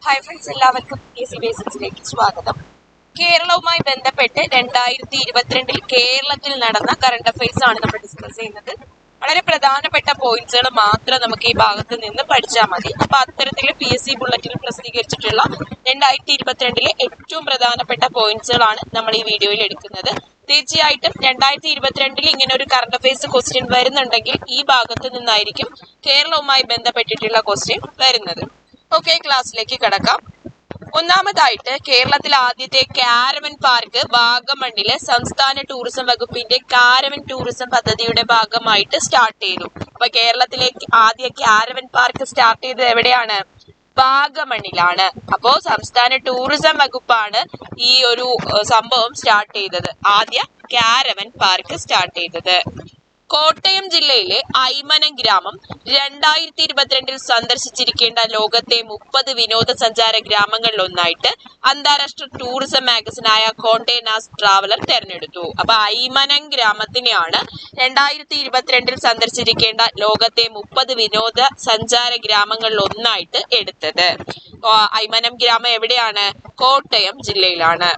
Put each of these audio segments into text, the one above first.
Hi friends, എല്ലാവർക്കും PSC ബേസിക്സിലേക്ക് സ്വാഗതം. കേരളവുമായി ബന്ധപ്പെട്ട് 2022 കേരളത്തിൽ നടന്ന കറണ്ട് അഫയേഴ്സ് ആണ് നമ്മൾ ഡിസ്കസ് ചെയ്യുന്നത്. വളരെ പ്രധാനപ്പെട്ട പോയിന്റ്സുകൾ മാത്രം നമുക്ക് ഈ ഭാഗത്ത് നിന്ന് പഠിച്ചാൽ മതി. അപ്പൊ അത്തരത്തിൽ PSC ബുള്ളറ്റിൽ പ്രസിദ്ധീകരിച്ചിട്ടുള്ള 2022 ഏറ്റവും പ്രധാനപ്പെട്ട പോയിന്റ്സുകളാണ് നമ്മൾ ഈ വീഡിയോയിൽ എടുക്കുന്നത്. തീർച്ചയായിട്ടും 2022 ഇങ്ങനെ ഒരു കറണ്ട് അഫയേഴ്സ് ക്വസ്റ്റ്യൻ വരുന്നുണ്ടെങ്കിൽ ഈ ഭാഗത്ത് നിന്നായിരിക്കും കേരളവുമായി ബന്ധപ്പെട്ടിട്ടുള്ള ക്വസ്റ്റ്യൻ വരുന്നത്. ഓക്കെ, ക്ലാസ്സിലേക്ക് കടക്കാം. ഒന്നാമതായിട്ട് കേരളത്തിലെ ആദ്യത്തെ കാരവൻ പാർക്ക് വാഗമണ്ണില് സംസ്ഥാന ടൂറിസം വകുപ്പിന്റെ കാരവൻ ടൂറിസം പദ്ധതിയുടെ ഭാഗമായിട്ട് സ്റ്റാർട്ട് ചെയ്തു. അപ്പൊ കേരളത്തിലെ ആദ്യ കാരവൻ പാർക്ക് സ്റ്റാർട്ട് ചെയ്തത് എവിടെയാണ്? വാഗമണ്ണിലാണ്. അപ്പോ സംസ്ഥാന ടൂറിസം വകുപ്പാണ് ഈ ഒരു സംഭവം സ്റ്റാർട്ട് ചെയ്തത്, ആദ്യ കാരവൻ പാർക്ക് സ്റ്റാർട്ട് ചെയ്തത്. കോട്ടയം ജില്ലയിലെ ഐമനം ഗ്രാമം 2022 സന്ദർശിച്ചിരിക്കേണ്ട ലോകത്തെ 30 വിനോദസഞ്ചാര ഗ്രാമങ്ങളിൽ ഒന്നായിട്ട് അന്താരാഷ്ട്ര ടൂറിസം മാഗസിനായ കോണ്ടേ നാസ്റ്റ് ട്രാവലർ തെരഞ്ഞെടുത്തു. അപ്പൊ ഐമനം ഗ്രാമത്തിനെയാണ് 2022 സന്ദർശിച്ചിരിക്കേണ്ട ലോകത്തെ 30 വിനോദ സഞ്ചാര ഗ്രാമങ്ങളിൽ ഒന്നായിട്ട് എടുത്തത്. ഐമനം ഗ്രാമം എവിടെയാണ്? കോട്ടയം ജില്ലയിലാണ്.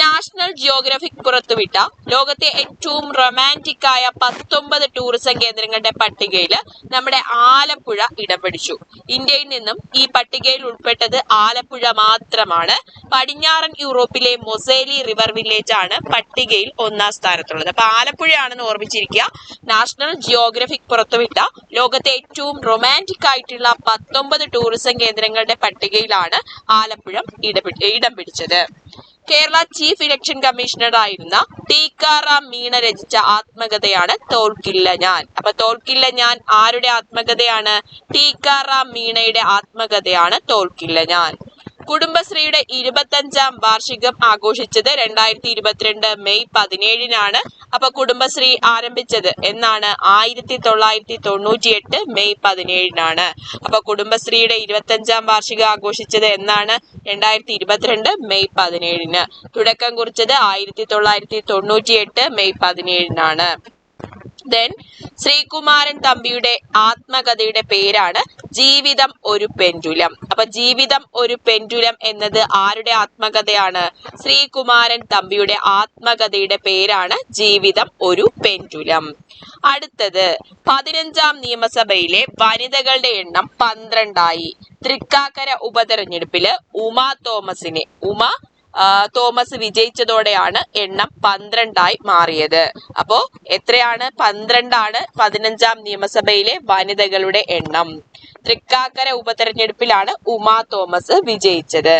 നാഷണൽ ജിയോഗ്രഫിക് പുറത്തുവിട്ട ലോകത്തെ ഏറ്റവും റൊമാൻറ്റിക് ആയ 19 ടൂറിസം കേന്ദ്രങ്ങളുടെ പട്ടികയിൽ നമ്മുടെ ആലപ്പുഴ ഇടം പിടിച്ചു. ഇന്ത്യയിൽ നിന്നും ഈ പട്ടികയിൽ ഉൾപ്പെട്ടത് ആലപ്പുഴ മാത്രമാണ്. പടിഞ്ഞാറൻ യൂറോപ്പിലെ മൊസേലി റിവർ വില്ലേജ് ആണ് പട്ടികയിൽ ഒന്നാം സ്ഥാനത്തുള്ളത്. അപ്പൊ ആലപ്പുഴയാണെന്ന് ഓർമ്മിച്ചിരിക്കുക. നാഷണൽ ജിയോഗ്രഫിക് പുറത്തുവിട്ട ലോകത്തെ ഏറ്റവും റൊമാൻറ്റിക് ആയിട്ടുള്ള 19 ടൂറിസം കേന്ദ്രങ്ങളുടെ പട്ടികയിലാണ് ആലപ്പുഴ ഇടം പിടിച്ചത്. കേരള ചീഫ് ഇലക്ഷൻ കമ്മീഷണർ ആയിരുന്ന ടിക്കാറാം മീണ രചിച്ച ആത്മകഥയാണ് തോൽക്കില്ല ഞാൻ. അപ്പൊ തോൽക്കില്ല ഞാൻ ആരുടെ ആത്മകഥയാണ്? ടിക്കാറാം മീണയുടെ ആത്മകഥയാണ് തോൽക്കില്ല ഞാൻ. കുടുംബശ്രീയുടെ 25ാം വാർഷികം ആഘോഷിച്ചത് 2022 മെയ് 17-നാണ്. അപ്പൊ കുടുംബശ്രീ ആരംഭിച്ചത് എന്നാണ്? 1998 മെയ് 17-നാണ്. അപ്പൊ കുടുംബശ്രീയുടെ 25ാം വാർഷികം ആഘോഷിച്ചത് എന്നാണ്? 2022 മെയ് 17-ന്. തുടക്കം കുറിച്ചത് 1998 മെയ് 17-നാണ്. ദെൻ ശ്രീകുമാരൻ തമ്പിയുടെ ആത്മകഥയുടെ പേരാണ് ജീവിതം ഒരു പെൻഡുലം. അപ്പൊ ജീവിതം ഒരു പെൻഡുലം എന്നത് ആരുടെ ആത്മകഥയാണ്? ശ്രീകുമാരൻ തമ്പിയുടെ ആത്മകഥയുടെ പേരാണ് ജീവിതം ഒരു പെൻഡുലം. അടുത്തത് 15ാം നിയമസഭയിലെ വനിതകളുടെ എണ്ണം 12ആയി. തൃക്കാക്കര ഉപതെരഞ്ഞെടുപ്പില് ഉമ തോമസ് വിജയിച്ചതോടെയാണ് എണ്ണം 12ആയി മാറിയത്. അപ്പോ എത്രയാണ്? 12ആണ് 15ാം നിയമസഭയിലെ വനിതകളുടെ എണ്ണം. തൃക്കാക്കര ഉപതെരഞ്ഞെടുപ്പിലാണ് ഉമ തോമസ് വിജയിച്ചത്.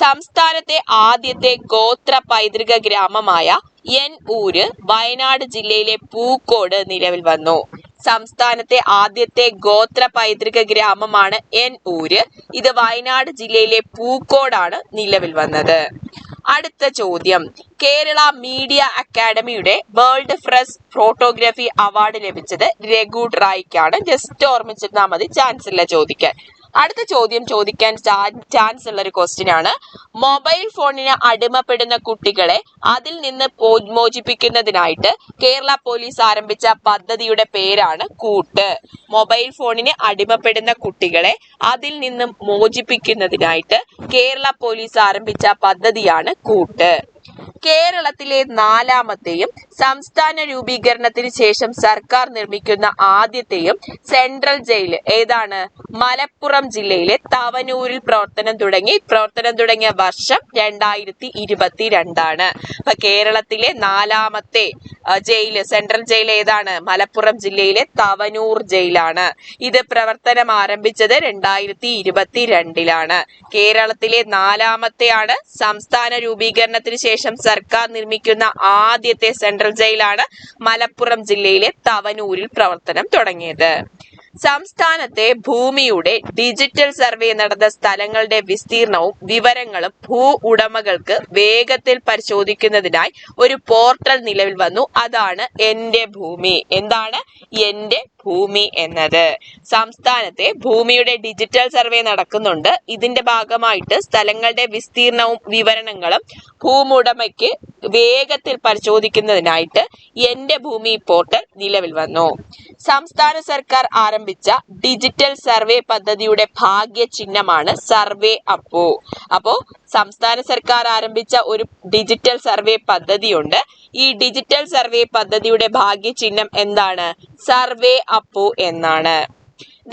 സംസ്ഥാനത്തെ ആദ്യത്തെ ഗോത്ര പൈതൃക ഗ്രാമമായ ഊര് വയനാട് ജില്ലയിലെ പൂക്കോട് നിലവിൽ വന്നു. സംസ്ഥാനത്തെ ആദ്യത്തെ ഗോത്ര പൈതൃക ഗ്രാമമാണ് ഊര്. ഇത് വയനാട് ജില്ലയിലെ പൂക്കോടാണ് നിലവിൽ വന്നത്. അടുത്ത ചോദ്യം, കേരള മീഡിയ അക്കാദമിയുടെ വേൾഡ് പ്രസ് ഫോട്ടോഗ്രാഫി അവാർഡ് ലഭിച്ചത് രഘു റായ്ക്കാണ്. ജസ്റ്റ് ഓർമ്മിച്ചിരുന്നാൽ മതി, ചാൻസ് ഇല്ല ചോദിക്കാൻ. അടുത്ത ചോദ്യം ചോദിക്കാൻ ചാൻസ് ഉള്ള ഒരു ക്വസ്റ്റ്യൻ ആണ്. മൊബൈൽ ഫോണിന് അടിമപ്പെടുന്ന കുട്ടികളെ അതിൽ നിന്ന് മോചിപ്പിക്കുന്നതിനായിട്ട് കേരള പോലീസ് ആരംഭിച്ച പദ്ധതിയുടെ പേരാണ് കൂട്ട്. മൊബൈൽ ഫോണിന് അടിമപ്പെടുന്ന കുട്ടികളെ അതിൽ നിന്നും മോചിപ്പിക്കുന്നതിനായിട്ട് കേരള പോലീസ് ആരംഭിച്ച പദ്ധതിയാണ് കൂട്ട്. കേരളത്തിലെ 4ാമത്തെയും സംസ്ഥാന രൂപീകരണത്തിന് ശേഷം സർക്കാർ നിർമ്മിക്കുന്ന ആദ്യത്തെയും സെൻട്രൽ ജയിൽ ഏതാണ്? മലപ്പുറം ജില്ലയിലെ തവനൂരിൽ പ്രവർത്തനം തുടങ്ങിയ വർഷം 2022. അപ്പൊ കേരളത്തിലെ 4ാമത്തെ ജയില്, സെൻട്രൽ ജയിൽ ഏതാണ്? മലപ്പുറം ജില്ലയിലെ തവനൂർ ജയിലാണ്. ഇത് പ്രവർത്തനം ആരംഭിച്ചത് 2022-ലാണ്. കേരളത്തിലെ 4ാമത്തെയാണ്. സംസ്ഥാന രൂപീകരണത്തിന് ശേഷം സർക്കാർ നിർമ്മിക്കുന്ന ആദ്യത്തെ സെൻട്രൽ ജയിലാണ് മലപ്പുറം ജില്ലയിലെ തവനൂരിൽ പ്രവർത്തനം തുടങ്ങിയത്. സംസ്ഥാനത്തെ ഭൂമിയുടെ ഡിജിറ്റൽ സർവേ നടന്ന സ്ഥലങ്ങളുടെ വിസ്തീർണവും വിവരങ്ങളും ഭൂ ഉടമകൾക്ക് വേഗത്തിൽ പരിശോധിക്കുന്നതിനായി ഒരു പോർട്ടൽ നിലവിൽ വന്നു. അതാണ് എന്റെ ഭൂമി. എന്താണ് എന്റെ ഭൂമി എന്നത്? സംസ്ഥാനത്തെ ഭൂമിയുടെ ഡിജിറ്റൽ സർവേ നടക്കുന്നുണ്ട്. ഇതിന്റെ ഭാഗമായിട്ട് സ്ഥലങ്ങളുടെ വിസ്തീർണവും വിവരണങ്ങളും ഭൂമുടമയ്ക്ക് വേഗത്തിൽ പരിശോധിക്കുന്നതിനായിട്ട് എന്റെ ഭൂമി പോർട്ടൽ നിലവിൽ വന്നു. സംസ്ഥാന സർക്കാർ ആരംഭിച്ച ഡിജിറ്റൽ സർവേ പദ്ധതിയുടെ ഭാഗ്യ ചിഹ്നമാണ് സർവേ അപ്പു. അപ്പോ സംസ്ഥാന സർക്കാർ ആരംഭിച്ച ഒരു ഡിജിറ്റൽ സർവേ പദ്ധതിയുണ്ട്. ഈ ഡിജിറ്റൽ സർവേ പദ്ധതിയുടെ ഭാഗ്യ ചിഹ്നം എന്താണ്? സർവേ അപ്പു എന്നാണ്.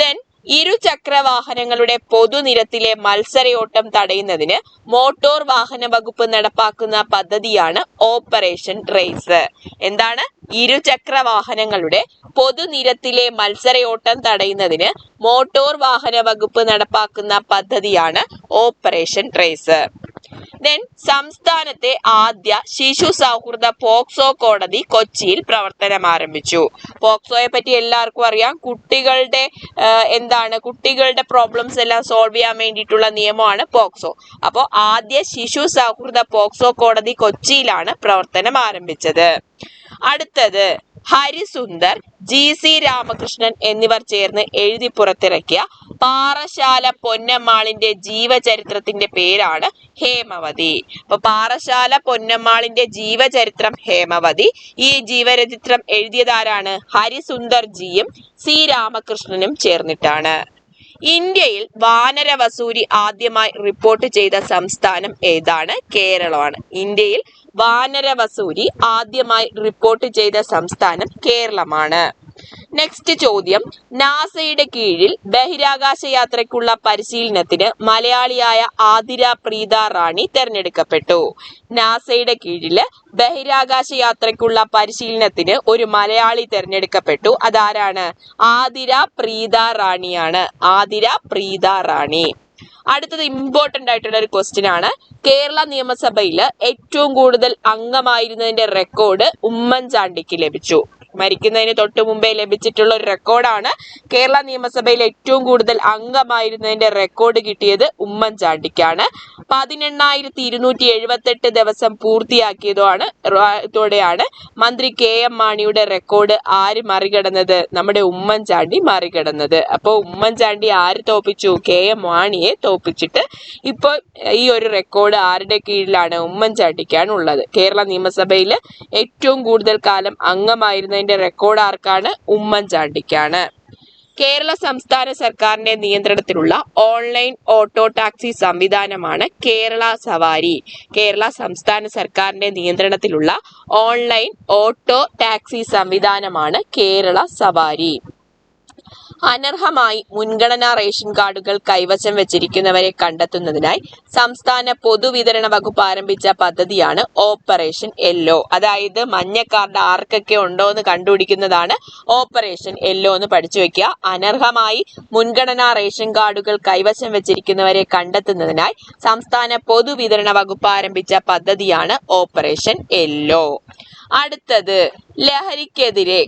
ദെൻ ഇരുചക്ര വാഹനങ്ങളുടെ പൊതുനിരത്തിലെ മത്സരയോട്ടം തടയുന്നതിന് മോട്ടോർ വാഹന വകുപ്പ് നടപ്പാക്കുന്ന പദ്ധതിയാണ് ഓപ്പറേഷൻ റേസ്. എന്താണ്? ഇരുചക്ര വാഹനങ്ങളുടെ പൊതുനിരത്തിലെ മത്സരയോട്ടം തടയുന്നതിന് മോട്ടോർ വാഹന വകുപ്പ് നടപ്പാക്കുന്ന പദ്ധതിയാണ് ഓപ്പറേഷൻ റേസ്. ദെൻ സംസ്ഥാനത്തെ ആദ്യ ശിശു സൗഹൃദ പോക്സോ കോടതി കൊച്ചിയിൽ പ്രവർത്തനം ആരംഭിച്ചു. പോക്സോയെ പറ്റി എല്ലാവർക്കും അറിയാം. കുട്ടികളുടെ പ്രോബ്ലംസ് എല്ലാം സോൾവ് ചെയ്യാൻ വേണ്ടിയിട്ടുള്ള നിയമമാണ് പോക്സോ. അപ്പോൾ ആദ്യ ശിശു സൗഹൃദ പോക്സോ കോടതി കൊച്ചിയിലാണ് പ്രവർത്തനം ആരംഭിച്ചത്. അടുത്തത് ഹരിസുന്ദർ, GC രാമകൃഷ്ണൻ എന്നിവർ ചേർന്ന് എഴുതി പുറത്തിറക്കിയ പാറശാല പൊന്നമ്മാളിന്റെ ജീവചരിത്രത്തിന്റെ പേരാണ് ഹേമവതി. അപ്പൊ പാറശാല പൊന്നമ്മാളിന്റെ ജീവചരിത്രം ഹേമവതി. ഈ ജീവചരിത്രം എഴുതിയതാരാണ്? ഹരിസുന്ദർ ജിയും C രാമകൃഷ്ണനും ചേർന്നിട്ടാണ്. ഇന്ത്യയിൽ വാനര വസൂരി ആദ്യമായി റിപ്പോർട്ട് ചെയ്ത സംസ്ഥാനം ഏതാണ്? കേരളമാണ്. ഇന്ത്യയിൽ വാനര വസൂരി ആദ്യമായി റിപ്പോർട്ട് ചെയ്ത സംസ്ഥാനം കേരളമാണ്. നെക്സ്റ്റ് ചോദ്യം, നാസയുടെ കീഴിൽ ബഹിരാകാശ യാത്രയ്ക്കുള്ള പരിശീലനത്തിന് മലയാളിയായ ആതിര പ്രീത റാണി തെരഞ്ഞെടുക്കപ്പെട്ടു. നാസയുടെ കീഴില് ബഹിരാകാശ യാത്രയ്ക്കുള്ള പരിശീലനത്തിന് ഒരു മലയാളി തെരഞ്ഞെടുക്കപ്പെട്ടു. അതാരാണ്? ആതിര പ്രീത റാണിയാണ്. ആതിര പ്രീത റാണി. അടുത്തത് ഇമ്പോർട്ടന്റ് ആയിട്ടുള്ള ഒരു ക്വസ്റ്റ്യൻ ആണ്. കേരള നിയമസഭയിൽ ഏറ്റവും കൂടുതൽ അംഗമായിരുന്നതിന്റെ റെക്കോർഡ് ഉമ്മൻചാണ്ടിക്ക് ലഭിച്ചു. മരിക്കുന്നതിന് തൊട്ടു മുമ്പേ ലഭിച്ചിട്ടുള്ള ഒരു റെക്കോർഡാണ്. കേരള നിയമസഭയിൽ ഏറ്റവും കൂടുതൽ അംഗമായിരുന്നതിന്റെ റെക്കോർഡ് കിട്ടിയത് ഉമ്മൻചാണ്ടിക്കാണ്. 18,278 ദിവസം പൂർത്തിയാക്കിയതോടെയാണ് മന്ത്രി KM മാണിയുടെ റെക്കോർഡ് ആര് മറികടന്നത്? നമ്മുടെ ഉമ്മൻചാണ്ടി മറികടന്നത്. അപ്പോൾ ഉമ്മൻചാണ്ടി ആര് തോപ്പിച്ചു? KM മാണിയെ തോപ്പിച്ചിട്ട് ഇപ്പോൾ ഈ ഒരു റെക്കോർഡ് ആരുടെ കീഴിലാണ്? ഉമ്മൻചാണ്ടിക്കാണ് ഉള്ളത്. കേരള നിയമസഭയിൽ ഏറ്റവും കൂടുതൽ കാലം അംഗമായിരുന്നതിന്റെ റെക്കോർഡ് ആർക്കാണ്? ഉമ്മൻചാണ്ടിക്കാണ്. കേരള സംസ്ഥാന സർക്കാരിന്റെ നിയന്ത്രണത്തിലുള്ള ഓൺലൈൻ ഓട്ടോ ടാക്സി സംവിധാനമാണ് കേരള സവാരി. കേരള സംസ്ഥാന സർക്കാരിന്റെ നിയന്ത്രണത്തിലുള്ള ഓൺലൈൻ ഓട്ടോ ടാക്സി സംവിധാനമാണ് കേരള സവാരി. അനർഹമായി മുൻഗണനാ റേഷൻ കാർഡുകൾ കൈവശം വെച്ചിരിക്കുന്നവരെ കണ്ടെത്തുന്നതിനായി സംസ്ഥാന പൊതുവിതരണ വകുപ്പ് ആരംഭിച്ച പദ്ധതിയാണ് ഓപ്പറേഷൻ യെല്ലോ. അതായത് മഞ്ഞ കാർഡ് ആർക്കൊക്കെ ഉണ്ടോ എന്ന് കണ്ടുപിടിക്കുന്നതാണ് ഓപ്പറേഷൻ യെല്ലോ എന്ന് പഠിച്ചു വെക്കുക. അനർഹമായി മുൻഗണനാ റേഷൻ കാർഡുകൾ കൈവശം വെച്ചിരിക്കുന്നവരെ കണ്ടെത്തുന്നതിനായി സംസ്ഥാന പൊതുവിതരണ വകുപ്പ് ആരംഭിച്ച പദ്ധതിയാണ് ഓപ്പറേഷൻ യെല്ലോ. അടുത്തത് ലഹരിക്കെതിരെ.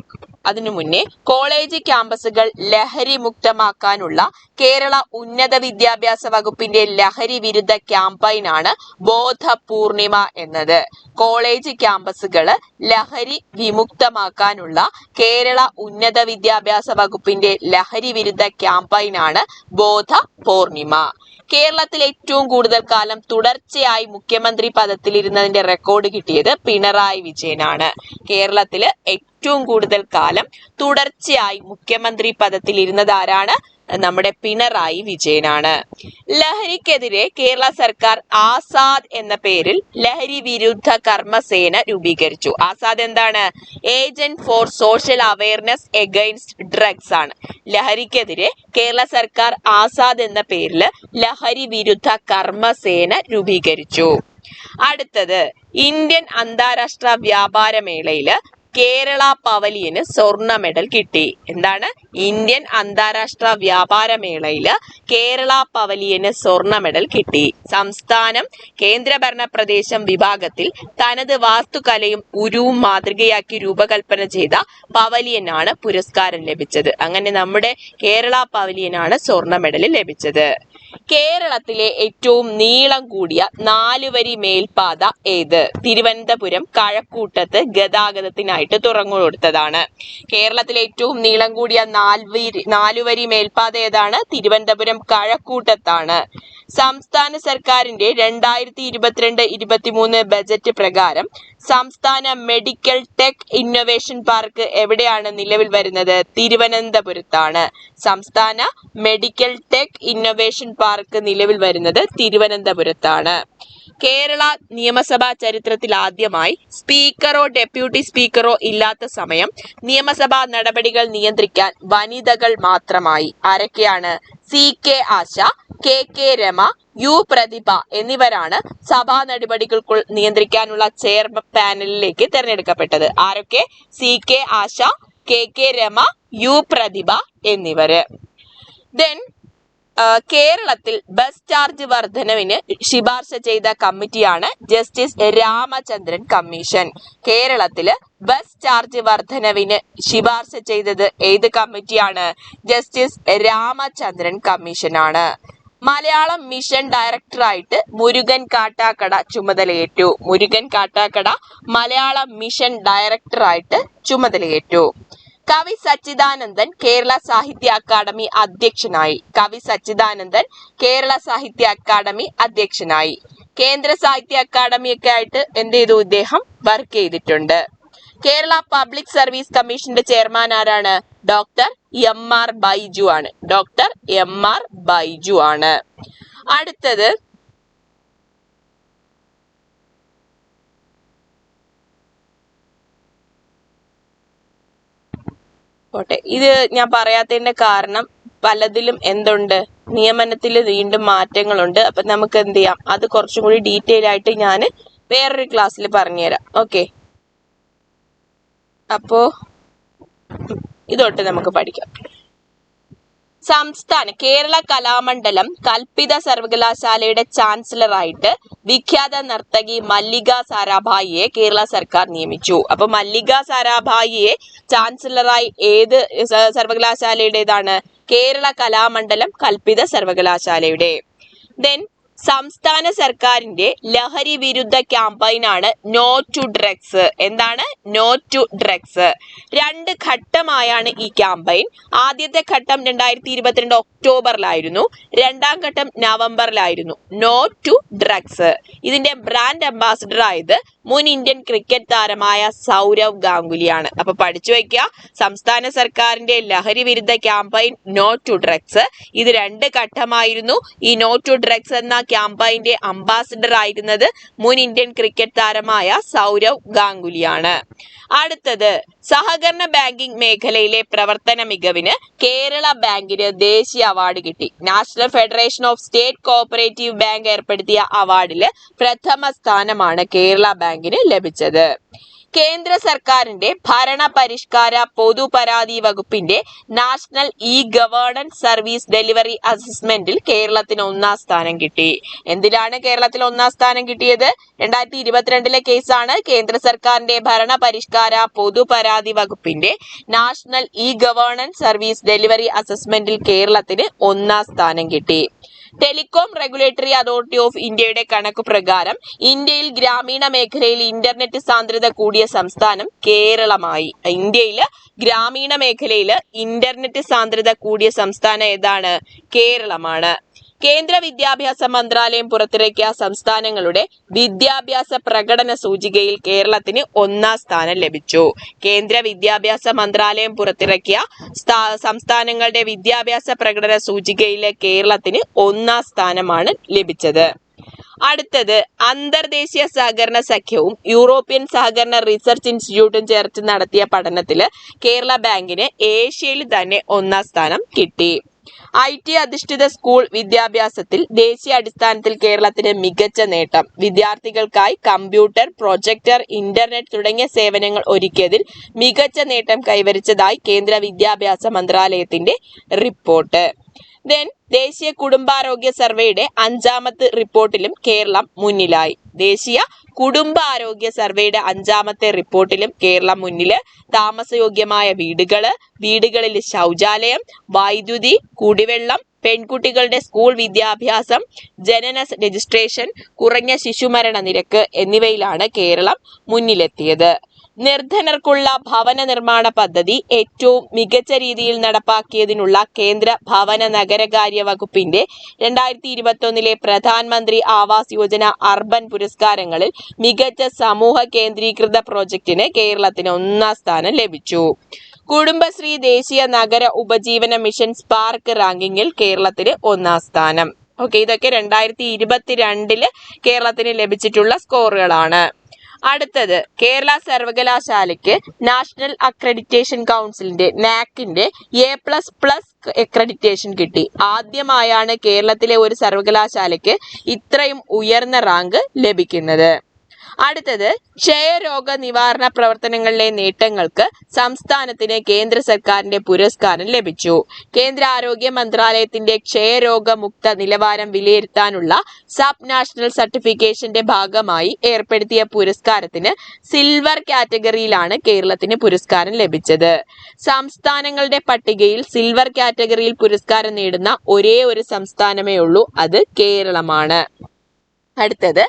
അതിനു മുന്നേ കോളേജ് ക്യാമ്പസുകൾ ലഹരി മുക്തമാക്കാനുള്ള കേരള ഉന്നത വിദ്യാഭ്യാസ വകുപ്പിന്റെ ലഹരി വിരുദ്ധ ക്യാമ്പയിനാണ് ബോധപൂർണിമ എന്നത്. കോളേജ് ക്യാമ്പസുകൾ ലഹരി വിമുക്തമാക്കാനുള്ള കേരള ഉന്നത വിദ്യാഭ്യാസ വകുപ്പിന്റെ ലഹരി വിരുദ്ധ ക്യാമ്പയിനാണ് ബോധപൂർണിമ. കേരളത്തിൽ ഏറ്റവും കൂടുതൽ കാലം തുടർച്ചയായി മുഖ്യമന്ത്രി പദത്തിലിരുന്നതിന്റെ റെക്കോർഡ് കിട്ടിയത് പിണറായി വിജയനാണ്. കേരളത്തില് ഏറ്റവും കൂടുതൽ കാലം തുടർച്ചയായി മുഖ്യമന്ത്രി പദത്തിലിരുന്നത് ആരാണ്? നമ്മുടെ പിണറായി വിജയനാണ്. ലഹരിക്കെതിരെ കേരള സർക്കാർ ആസാദ് എന്ന പേരിൽ ലഹരി വിരുദ്ധ കർമ്മസേന രൂപീകരിച്ചു. ആസാദ് എന്താണ്? Agent for social awareness against drugs ആണ്. ലഹരിക്കെതിരെ കേരള സർക്കാർ ആസാദ് എന്ന പേരിൽ ലഹരി വിരുദ്ധ കർമ്മസേന രൂപീകരിച്ചു. അടുത്തത് ഇന്ത്യൻ അന്താരാഷ്ട്ര വ്യാപാര മേളയില് കേരള പവലിയന് സ്വർണ്ണ മെഡൽ കിട്ടി. എന്താണ്? ഇന്ത്യൻ അന്താരാഷ്ട്ര വ്യാപാര മേളയില് കേരള പവലിയന് സ്വർണ്ണ മെഡൽ കിട്ടി. സംസ്ഥാനം കേന്ദ്രഭരണ പ്രദേശം വിഭാഗത്തിൽ തനത് വാസ്തുകലയും ഉരുവും മാതൃകയാക്കി രൂപകൽപ്പന ചെയ്ത പവലിയനാണ് പുരസ്കാരം ലഭിച്ചത്. അങ്ങനെ നമ്മുടെ കേരള പവലിയനാണ് സ്വർണ്ണ മെഡൽ ലഭിച്ചത്. കേരളത്തിലെ ഏറ്റവും നീളം കൂടിയ 4 വരി മേൽപ്പാത ഏത്? തിരുവനന്തപുരം കഴക്കൂട്ടത്ത് ഗതാഗതത്തിനായിട്ട് തുറന്നു കൊടുത്തതാണ്. കേരളത്തിലെ ഏറ്റവും നീളം കൂടിയ 4 വരി മേൽപ്പാത ഏതാണ്? തിരുവനന്തപുരം കഴക്കൂട്ടത്താണ്. സംസ്ഥാന സർക്കാരിന്റെ 2022-23 ബജറ്റ് പ്രകാരം സംസ്ഥാന മെഡിക്കൽ ടെക് ഇന്നൊവേഷൻ പാർക്ക് എവിടെയാണ് നിലവിൽ വരുന്നത്? തിരുവനന്തപുരത്താണ്. സംസ്ഥാന മെഡിക്കൽ ടെക് ഇന്നൊവേഷൻ പാർക്ക് നിലവിൽ വരുന്നത് തിരുവനന്തപുരത്താണ്. കേരള നിയമസഭാ ചരിത്രത്തിൽ ആദ്യമായി സ്പീക്കറോ ഡെപ്യൂട്ടി സ്പീക്കറോ ഇല്ലാത്ത സമയം നിയമസഭാ നടപടികൾ നിയന്ത്രിക്കാൻ വനിതകൾ മാത്രമായി. ആരൊക്കെയാണ്? CK ആശ, KK രമ, U പ്രതിഭ എന്നിവരാണ് സഭാ നടപടികൾ നിയന്ത്രിക്കാനുള്ള ചെയർ പാനലിലേക്ക് തെരഞ്ഞെടുക്കപ്പെട്ടത്. ആരൊക്കെ? CK ആശ, KK രമ, U പ്രതിഭ എന്നിവര്. ദെൻ കേരളത്തിൽ ബസ് ചാർജ് വർധനവിന് ശുപാർശ ചെയ്ത കമ്മിറ്റിയാണ് ജസ്റ്റിസ് രാമചന്ദ്രൻ കമ്മീഷൻ. കേരളത്തില് ബസ് ചാർജ് വർധനവിന് ശുപാർശ ചെയ്തത് ഏത് കമ്മിറ്റിയാണ്? ജസ്റ്റിസ് രാമചന്ദ്രൻ കമ്മീഷനാണ്. മലയാളം മിഷൻ ഡയറക്ടറായിട്ട് മുരുകൻ കാട്ടാക്കട ചുമതലയേറ്റു. മുരുകൻ കാട്ടാക്കട മലയാളം മിഷൻ ഡയറക്ടറായിട്ട് ചുമതലയേറ്റു. കവി സച്ചിദാനന്ദൻ കേരള സാഹിത്യ അക്കാദമി അധ്യക്ഷനായി. കവി സച്ചിദാനന്ദൻ കേരള സാഹിത്യ അക്കാദമി അധ്യക്ഷനായി. കേന്ദ്ര സാഹിത്യ അക്കാദമി ഒക്കെ ആയിട്ട് എന്ത് ചെയ്തു? ഇദ്ദേഹം വർക്ക് ചെയ്തിട്ടുണ്ട്. കേരള പബ്ലിക് സർവീസ് കമ്മീഷന്റെ ചെയർമാൻ ആരാണ്? ഡോക്ടർ MR ബൈജു ആണ്. ഡോക്ടർ MR ബൈജു ആണ്. അടുത്തത് ഇത് ഞാൻ പറയാത്തതിന്റെ കാരണം പലതിലും എന്തുണ്ട്? നിയമനത്തിൽ വീണ്ടും മാറ്റങ്ങളുണ്ട്. അപ്പൊ നമുക്ക് എന്ത് ചെയ്യാം? അത് കുറച്ചും കൂടി ഡീറ്റെയിൽ ആയിട്ട് ഞാൻ വേറൊരു ക്ലാസ്സിൽ പറഞ്ഞുതരാം. ഓക്കെ, അപ്പോ ഇതൊട്ട് നമുക്ക് പഠിക്കാം. സംസ്ഥാന കേരള കലാമണ്ഡലം കൽപ്പിത സർവകലാശാലയുടെ ചാൻസലറായിട്ട് വിഖ്യാത നർത്തകി മല്ലിക സാരാഭായിയെ കേരള സർക്കാർ നിയമിച്ചു. അപ്പൊ മല്ലിക സാരാഭായിയെ ചാൻസലറായി ഏത് സർവകലാശാലയുടേതാണ്? കേരള കലാമണ്ഡലം കൽപ്പിത സർവകലാശാലയുടെ. ദെൻ സംസ്ഥാന സർക്കാരിന്റെ ലഹരി വിരുദ്ധ ക്യാമ്പയിനാണ് നോ ടു ഡ്രഗ്സ്. എന്താണ്? No to drugs. 2 ഘട്ടമായാണ് ഈ ക്യാമ്പയിൻ. ആദ്യത്തെ ഘട്ടം 2022 ഒക്ടോബറിലായിരുന്നു. 2ാം ഘട്ടം നവംബറിലായിരുന്നു. No to drugs. ഇതിന്റെ ബ്രാൻഡ് അംബാസിഡർ ആയത് മുൻ ഇന്ത്യൻ ക്രിക്കറ്റ് താരമായ സൗരവ് ഗാംഗുലിയാണ്. അപ്പൊ പഠിച്ചു വെക്കുക, സംസ്ഥാന സർക്കാരിന്റെ ലഹരി വിരുദ്ധ ക്യാമ്പയിൻ നോ ടു ഡ്രഗ്സ്. ഇത് 2 ഘട്ടമായിരുന്നു. ഈ നോ ടു ഡ്രഗ്സ് എന്ന ക്യാമ്പയിന്റെ അംബാസിഡർ ആയിരുന്നത് മുൻ ഇന്ത്യൻ ക്രിക്കറ്റ് താരമായ സൗരവ് ഗാംഗുലിയാണ്. അടുത്തത് സഹകരണ ബാങ്കിംഗ് മേഖലയിലെ പ്രവർത്തന മികവിന് കേരള ബാങ്കിന് ദേശീയ അവാർഡ് കിട്ടി. National federation of state cooperative bank ഏർപ്പെടുത്തിയ അവാർഡില് പ്രഥമ സ്ഥാനമാണ് കേരള ബാങ്കിന് ലഭിച്ചത്. കേന്ദ്ര സർക്കാരിന്റെ ഭരണ പരിഷ്കാര പൊതുപരാതി വകുപ്പിന്റെ നാഷണൽ ഗവേണൻസ് സർവീസ് ഡെലിവറി അസസ്മെന്റിൽ കേരളത്തിന് 1ാം സ്ഥാനം കിട്ടി. എന്തിലാണ് കേരളത്തിൽ 1ാം സ്ഥാനം കിട്ടിയത്? 2022 കേസാണ്. കേന്ദ്ര സർക്കാരിന്റെ ഭരണ പരിഷ്കാര പൊതുപരാതി വകുപ്പിന്റെ നാഷണൽ ഗവേണൻസ് സർവീസ് ഡെലിവറി അസസ്മെന്റിൽ കേരളത്തിന് 1ാം സ്ഥാനം കിട്ടി. ടെലികോം റെഗുലേറ്ററി അതോറിറ്റി ഓഫ് ഇന്ത്യയുടെ കണക്കു പ്രകാരം ഇന്ത്യയിൽ ഗ്രാമീണ മേഖലയിൽ ഇന്റർനെറ്റ് സാന്ദ്രത കൂടിയ സംസ്ഥാനം കേരളമായി. ഇന്ത്യയിൽ ഗ്രാമീണ മേഖലയിൽ ഇന്റർനെറ്റ് സാന്ദ്രത കൂടിയ സംസ്ഥാനം ഏതാണ്? കേരളമാണ്. കേന്ദ്ര വിദ്യാഭ്യാസ മന്ത്രാലയം പുറത്തിറക്കിയ സംസ്ഥാനങ്ങളുടെ വിദ്യാഭ്യാസ പ്രകടന സൂചികയിൽ കേരളത്തിന് 1ാം സ്ഥാനം ലഭിച്ചു. കേന്ദ്ര വിദ്യാഭ്യാസ മന്ത്രാലയം പുറത്തിറക്കിയ സംസ്ഥാനങ്ങളുടെ വിദ്യാഭ്യാസ പ്രകടന സൂചികയിലെ കേരളത്തിന് 1ാം സ്ഥാനമാണ് ലഭിച്ചത്. അടുത്തത് അന്തർദേശീയ സഹകരണ സഖ്യവും യൂറോപ്യൻ സഹകരണ റിസർച്ച് ഇൻസ്റ്റിറ്റ്യൂട്ടും ചേർത്ത് നടത്തിയ പഠനത്തില് കേരള ബാങ്കിന് ഏഷ്യയിൽ തന്നെ 1ാം സ്ഥാനം കിട്ടി. IT അധിഷ്ഠിത സ്കൂൾ വിദ്യാഭ്യാസത്തിൽ ദേശീയ അടിസ്ഥാനത്തിൽ കേരളത്തിന് മികച്ച നേട്ടം. വിദ്യാർത്ഥികൾക്കായി കമ്പ്യൂട്ടർ, പ്രൊജക്ടർ, ഇന്റർനെറ്റ് തുടങ്ങിയ സേവനങ്ങൾ ഒരുക്കിയതിൽ മികച്ച നേട്ടം കൈവരിച്ചതായി കേന്ദ്ര വിദ്യാഭ്യാസ മന്ത്രാലയത്തിന്റെ റിപ്പോർട്ട്. ദെൻ ദേശീയ കുടുംബാരോഗ്യ സർവേയുടെ 5ാമത്തെ റിപ്പോർട്ടിലും കേരളം മുന്നിലായി. ദേശീയ കുടുംബാരോഗ്യ സർവേയുടെ 5ാമത്തെ റിപ്പോർട്ടിലും കേരളം മുന്നില്. താമസയോഗ്യമായ വീടുകളിൽ ശൗചാലയം, വൈദ്യുതി, കുടിവെള്ളം, പെൺകുട്ടികളുടെ സ്കൂൾ വിദ്യാഭ്യാസം, ജനന രജിസ്ട്രേഷൻ, കുറഞ്ഞ ശിശുമരണ നിരക്ക് എന്നിവയിലാണ് കേരളം മുന്നിലെത്തിയത്. നിർധനർക്കുള്ള ഭവന നിർമ്മാണ പദ്ധതി ഏറ്റവും മികച്ച രീതിയിൽ നടപ്പാക്കിയതിനുള്ള കേന്ദ്ര ഭവന നഗരകാര്യ വകുപ്പിന്റെ 2021 പ്രധാനമന്ത്രി ആവാസ് യോജന അർബൻ പുരസ്കാരങ്ങളിൽ മികച്ച സമൂഹ കേന്ദ്രീകൃത പ്രോജക്റ്റിന് കേരളത്തിന് 1ാം സ്ഥാനം ലഭിച്ചു. കുടുംബശ്രീ ദേശീയ നഗര ഉപജീവന മിഷൻ സ്പാർക്ക് റാങ്കിങ്ങിൽ കേരളത്തിന് 1ാം സ്ഥാനം. ഓക്കെ, ഇതൊക്കെ 2022 കേരളത്തിന് ലഭിച്ചിട്ടുള്ള സ്കോറുകളാണ്. അടുത്തത്, കേരള സർവകലാശാലയ്ക്ക് നാഷണൽ അക്രഡിറ്റേഷൻ കൗൺസിലിന്റെ നാക്കിന്റെ A++ അക്രഡിറ്റേഷൻ കിട്ടി. ആദ്യമായാണ് കേരളത്തിലെ ഒരു സർവകലാശാലയ്ക്ക് ഇത്രയും ഉയർന്ന റാങ്ക് ലഭിക്കുന്നത്. അടുത്തത്, ക്ഷയരോഗ നിവാരണ പ്രവർത്തനങ്ങളിലെ നേട്ടങ്ങൾക്ക് സംസ്ഥാനത്തിന് കേന്ദ്ര സർക്കാരിന്റെ പുരസ്കാരം ലഭിച്ചു. കേന്ദ്ര ആരോഗ്യ മന്ത്രാലയത്തിന്റെ ക്ഷയരോഗ മുക്ത നിലവാരം വിലയിരുത്താനുള്ള സബ് നാഷണൽ സർട്ടിഫിക്കേഷന്റെ ഭാഗമായി ഏർപ്പെടുത്തിയ പുരസ്കാരത്തിന് സിൽവർ കാറ്റഗറിയിലാണ് കേരളത്തിന് പുരസ്കാരം ലഭിച്ചത്. സംസ്ഥാനങ്ങളുടെ പട്ടികയിൽ സിൽവർ കാറ്റഗറിയിൽ പുരസ്കാരം നേടുന്ന ഒരേ ഒരു സംസ്ഥാനമേ ഉള്ളൂ, അത് കേരളമാണ്. അടുത്തത്,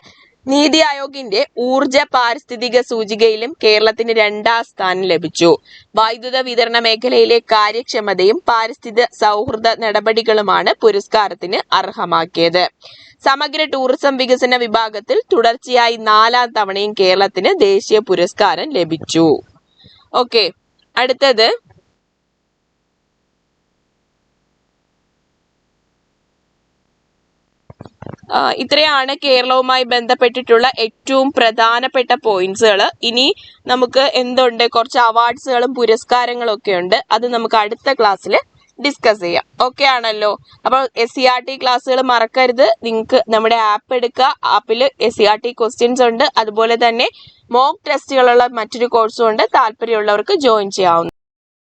നീതി ആയോഗിന്റെ ഊർജ പാരിസ്ഥിതിക സൂചികയിലും കേരളത്തിന് 2ാം സ്ഥാനം ലഭിച്ചു. വൈദ്യുത വിതരണ മേഖലയിലെ കാര്യക്ഷമതയും പാരിസ്ഥിതിക സൗഹൃദ നടപടികളുമാണ് പുരസ്കാരത്തിന് അർഹമാക്കിയത്. സമഗ്ര ടൂറിസം വികസന വിഭാഗത്തിൽ തുടർച്ചയായി 4ാം തവണയും കേരളത്തിന് ദേശീയ പുരസ്കാരം ലഭിച്ചു. ഓക്കെ, അടുത്തത്, ഇത്രയാണ് കേരളവുമായി ബന്ധപ്പെട്ടിട്ടുള്ള ഏറ്റവും പ്രധാനപ്പെട്ട പോയിന്റ്സുകൾ. ഇനി നമുക്ക് എന്തുണ്ട്, കുറച്ച് അവാർഡ്സുകളും പുരസ്കാരങ്ങളും ഒക്കെ ഉണ്ട്. അത് നമുക്ക് അടുത്ത ക്ലാസ്സിൽ ഡിസ്കസ് ചെയ്യാം. ഓക്കെ ആണല്ലോ? അപ്പോൾ SCERT ക്ലാസ്സുകൾ മറക്കരുത്. നിങ്ങൾക്ക് നമ്മുടെ ആപ്പ് എടുക്കുക. ആപ്പിൽ SCERT ക്വസ്റ്റ്യൻസ് ഉണ്ട്. അതുപോലെ തന്നെ മോക്ക് ടെസ്റ്റുകളുള്ള മറ്റൊരു കോഴ്സും ഉണ്ട്. താല്പര്യമുള്ളവർക്ക് ജോയിൻ ചെയ്യാവുന്ന